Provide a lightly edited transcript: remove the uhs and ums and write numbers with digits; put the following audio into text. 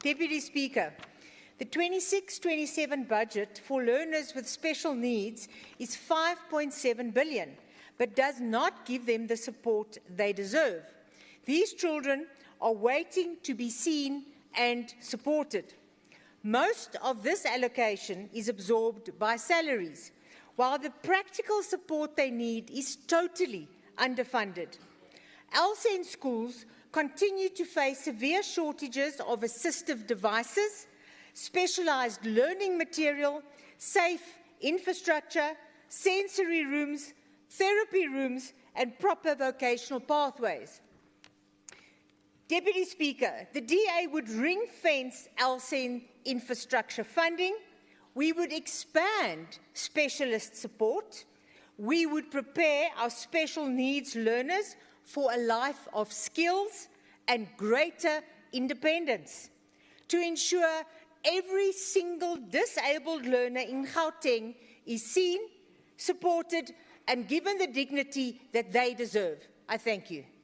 Deputy Speaker, the 26-27 budget for learners with special needs is 5.7 billion, but does not give them the support they deserve. These children are waiting to be seen and supported. Most of this allocation is absorbed by salaries, while the practical support they need is totally underfunded. LSEN schools continue to face severe shortages of assistive devices, specialised learning material, safe infrastructure, sensory rooms, therapy rooms, and proper vocational pathways. Deputy Speaker, the DA would ring-fence LSEN infrastructure funding. We would expand specialist support. We would prepare our special needs learners for a life of skills and greater independence to ensure every single disabled learner in Gauteng is seen, supported, and given the dignity that they deserve. I thank you.